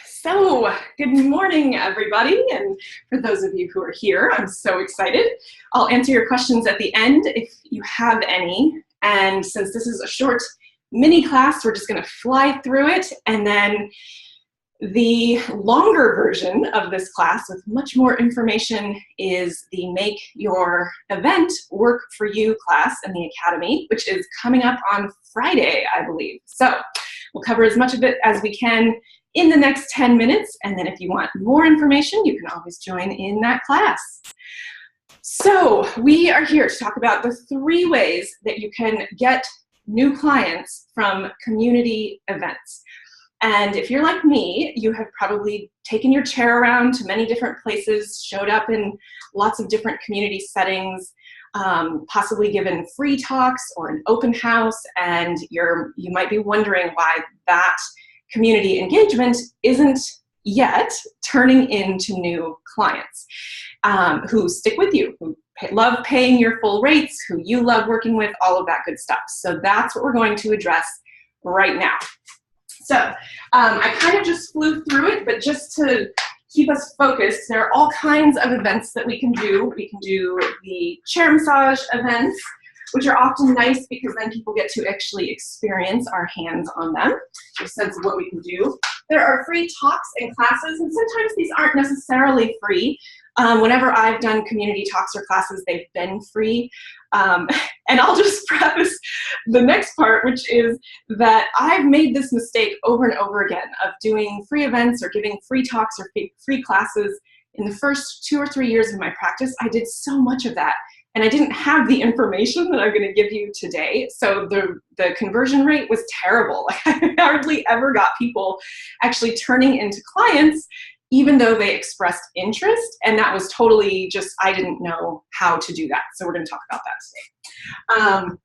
So, good morning, everybody. And for those of you who are here, I'm so excited. I'll answer your questions at the end if you have any. And since this is a short mini class, we're just going to fly through it. And then the longer version of this class with much more information is the Make Your Event Work for You class in the Academy, which is coming up on Friday, I believe. So we'll cover as much of it as we can in the next 10 minutes. And then if you want more information, you can always join in that class. So we are here to talk about the 3 ways that you can get new clients from community events. And if you're like me, you have probably taken your chair around to many different places, showed up in lots of different community settings, possibly given free talks or an open house, and you might be wondering why that community engagement isn't yet turning into new clients who stick with you, who love paying your full rates, who you love working with, all of that good stuff. So that's what we're going to address right now. So I kind of just flew through it, but just to keep us focused, there are all kinds of events that we can do. We can do the chair massage events, which are often nice because then people get to actually experience our hands on them, a sense of what we can do. There are free talks and classes, and sometimes these aren't necessarily free. Whenever I've done community talks or classes, they've been free. And I'll just preface the next part, which is that I've made this mistake over and over again of doing free events or giving free talks or free classes. In the first 2 or 3 years of my practice, I did so much of that. And I didn't have the information that I'm going to give you today. So the conversion rate was terrible. I hardly ever got people actually turning into clients, even though they expressed interest. And that was totally just, I didn't know how to do that. So we're going to talk about that today.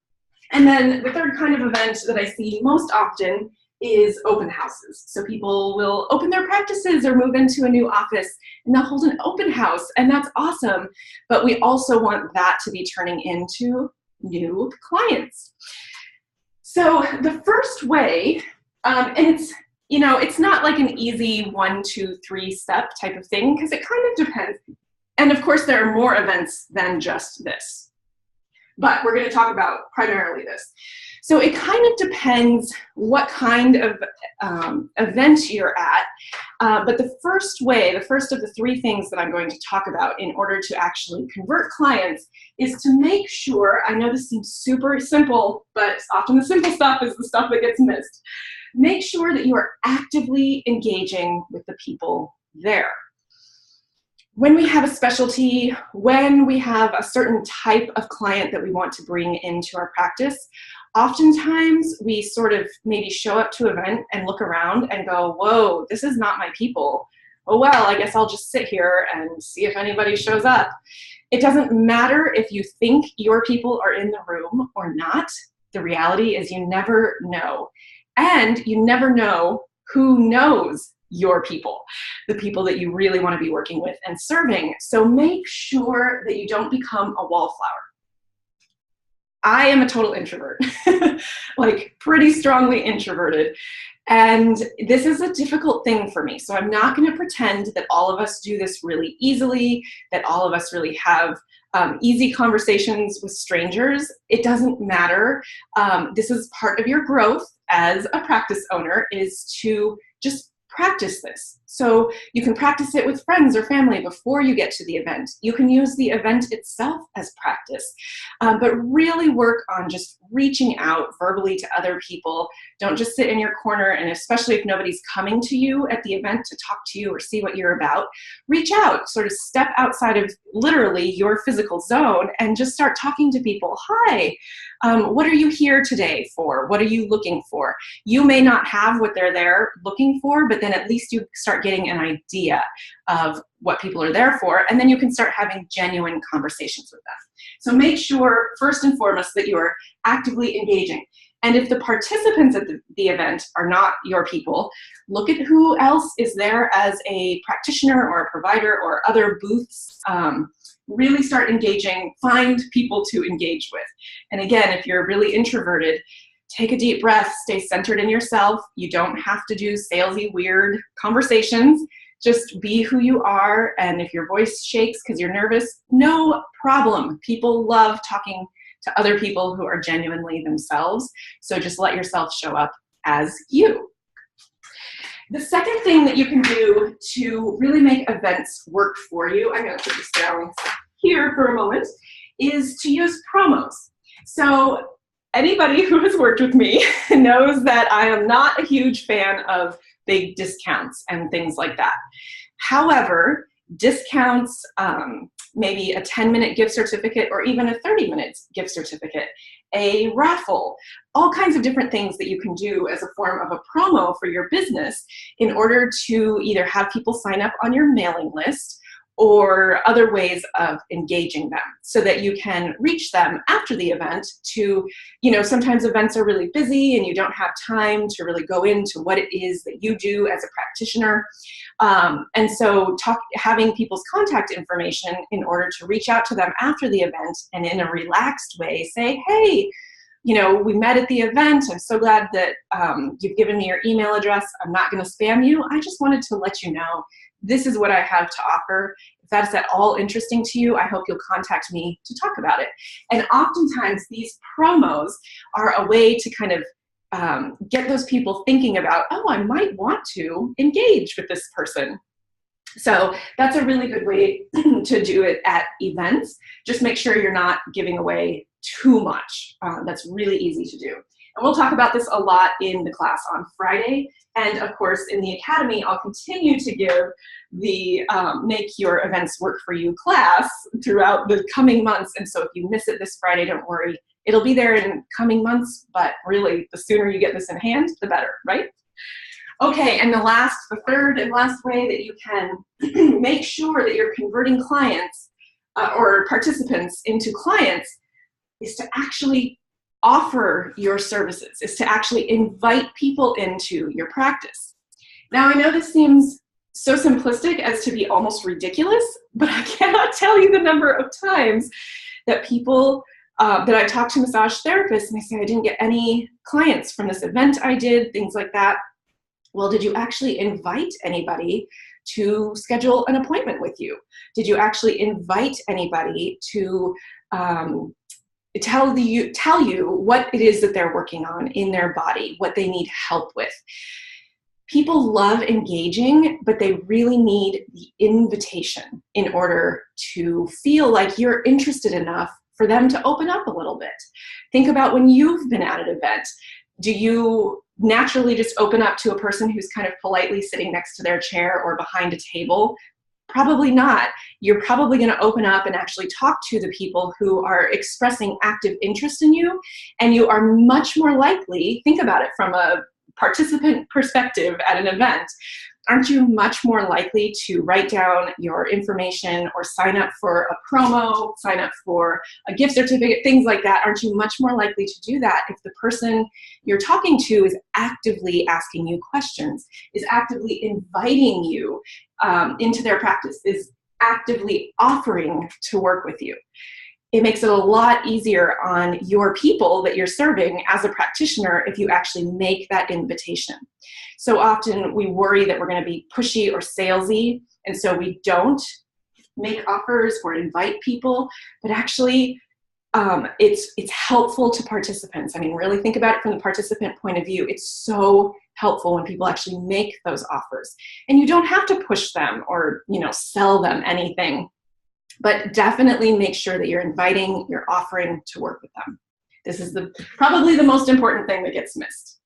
And then the third kind of event that I see most often is open houses. So people will open their practices or move into a new office and they'll hold an open house, and that's awesome. But we also want that to be turning into new clients. So the first way, and it's not like an easy 1, 2, 3 step type of thing, because it kind of depends. And of course, there are more events than just this. But we're going to talk about primarily this. So it kind of depends what kind of event you're at. But the first of the 3 things that I'm going to talk about in order to actually convert clients is to make sure, I know this seems super simple, but often the simple stuff is the stuff that gets missed. Make sure that you are actively engaging with the people there. When we have a specialty, when we have a certain type of client that we want to bring into our practice, oftentimes we sort of maybe show up to an event and look around and go, whoa, this is not my people. Oh, well, I guess I'll just sit here and see if anybody shows up. It doesn't matter if you think your people are in the room or not. The reality is you never know. And you never know who knows your people, the people that you really want to be working with and serving. So make sure that you don't become a wallflower. I am a total introvert, like pretty strongly introverted. And this is a difficult thing for me. So I'm not going to pretend that all of us do this really easily, that all of us really have easy conversations with strangers. It doesn't matter. This is part of your growth as a practice owner, is to just practice this. So you can practice it with friends or family before you get to the event. You can use the event itself as practice, but really work on just reaching out verbally to other people. Don't just sit in your corner, and especially if nobody's coming to you at the event to talk to you or see what you're about, reach out, sort of step outside of literally your physical zone and just start talking to people. Hi, what are you here today for? What are you looking for? You may not have what they're there looking for, but then at least you start getting an idea of what people are there for, and then you can start having genuine conversations with them. So make sure, first and foremost, that you are actively engaging. And if the participants at the event are not your people, look at who else is there as a practitioner or a provider or other booths. Really start engaging, find people to engage with. And again, if you're really introverted, take a deep breath, stay centered in yourself. You don't have to do salesy, weird conversations. Just be who you are. And if your voice shakes because you're nervous, no problem. People love talking to other people who are genuinely themselves. So just let yourself show up as you. The second thing that you can do to really make events work for you, I'm going to put this down here for a moment, is to use promos. So anybody who has worked with me knows that I am not a huge fan of big discounts and things like that. However, discounts, maybe a 10-minute gift certificate or even a 30-minute gift certificate, a raffle, all kinds of different things that you can do as a form of a promo for your business in order to either have people sign up on your mailing list or other ways of engaging them so that you can reach them after the event to, sometimes events are really busy and you don't have time to really go into what it is that you do as a practitioner. And so having people's contact information in order to reach out to them after the event and in a relaxed way say, hey, we met at the event. I'm so glad that you've given me your email address. I'm not going to spam you. I just wanted to let you know this is what I have to offer. If that's at all interesting to you, I hope you'll contact me to talk about it. And oftentimes these promos are a way to kind of get those people thinking about, oh, I might want to engage with this person. So that's a really good way to do it at events. Just make sure you're not giving away too much. That's really easy to do. And we'll talk about this a lot in the class on Friday. And of course, in the Academy, I'll continue to give the Make Your Events Work For You class throughout the coming months. And so if you miss it this Friday, don't worry. It'll be there in coming months, but really, the sooner you get this in hand, the better, right? Okay, and the third and last way that you can make sure that you're converting clients or participants into clients is to actually offer your services, is to actually invite people into your practice. Now, I know this seems so simplistic as to be almost ridiculous, but I cannot tell you the number of times that people, that I talk to massage therapists and they say, I didn't get any clients from this event I did, things like that. Well, did you actually invite anybody to schedule an appointment with you? Did you actually invite anybody to tell you what it is that they're working on in their body, what they need help with? People love engaging, but they really need the invitation in order to feel like you're interested enough for them to open up a little bit. Think about when you've been at an event. Do you naturally just open up to a person who's kind of politely sitting next to their chair or behind a table? Probably not. You're probably going to open up and actually talk to the people who are expressing active interest in you, and you are much more likely, think about it from a participant perspective at an event, aren't you much more likely to write down your information or sign up for a promo, sign up for a gift certificate, things like that? Aren't you much more likely to do that if the person you're talking to is actively asking you questions, is actively inviting you into their practice, is actively offering to work with you? It makes it a lot easier on your people that you're serving as a practitioner if you actually make that invitation. So often we worry that we're going to be pushy or salesy, and so we don't make offers or invite people, but actually it's helpful to participants. I mean, really think about it from the participant point of view. It's so helpful when people actually make those offers. And you don't have to push them or, sell them anything. But definitely make sure that you're inviting, you're offering to work with them. This is probably the most important thing that gets missed.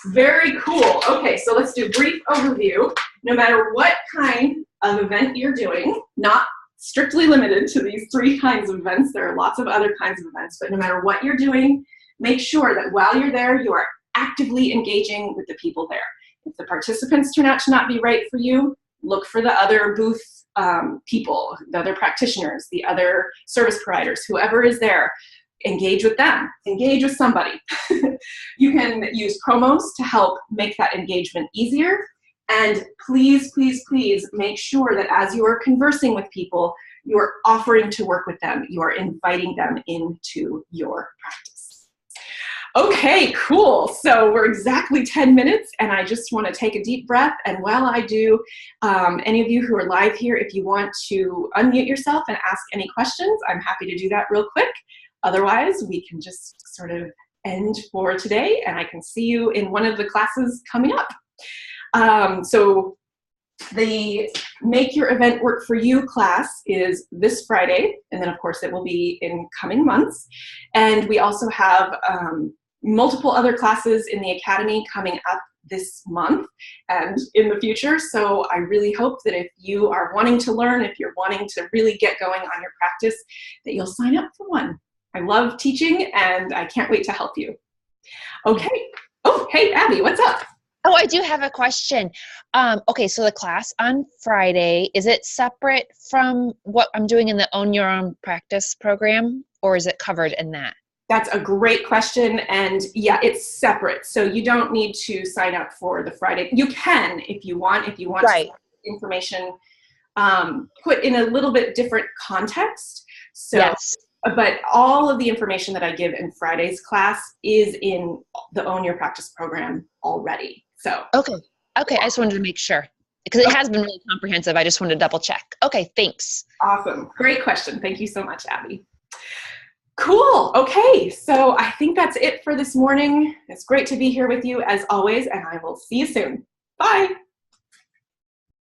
Very cool. Okay, so let's do a brief overview. No matter what kind of event you're doing, not strictly limited to these 3 kinds of events, there are lots of other kinds of events, but no matter what you're doing, make sure that while you're there, you are actively engaging with the people there. If the participants turn out to not be right for you, look for the other booth people, the other practitioners, the other service providers, whoever is there. Engage with them, engage with somebody. You can use promos to help make that engagement easier. And please, please, please make sure that as you are conversing with people, you are offering to work with them. You are inviting them into your practice. Okay, cool. So we're exactly 10 minutes, and I just want to take a deep breath. And while I do, any of you who are live here, if you want to unmute yourself and ask any questions, I'm happy to do that real quick. Otherwise, we can just sort of end for today, and I can see you in one of the classes coming up. So the Make Your Event Work for You class is this Friday, and then of course it will be in coming months. And we also have multiple other classes in the Academy coming up this month and in the future. So I really hope that if you are wanting to learn, if you're wanting to really get going on your practice, that you'll sign up for one. I love teaching, and I can't wait to help you. Okay. Oh, hey, Abby, what's up? Oh, I do have a question. Okay, so the class on Friday, is it separate from what I'm doing in the Own Your Own Practice program, or is it covered in that? That's a great question, and yeah, it's separate. So you don't need to sign up for the Friday. You can if you want Right. information put in a little bit different context. So, Yes. but all of the information that I give in Friday's class is in the Own Your Practice program already. So Okay. Okay, I just wanted to make sure because it has been really comprehensive. I just wanted to double check. Okay, thanks. Awesome. Great question. Thank you so much, Abby. Cool. Okay, so I think that's it for this morning. It's great to be here with you as always, and I will see you soon. Bye.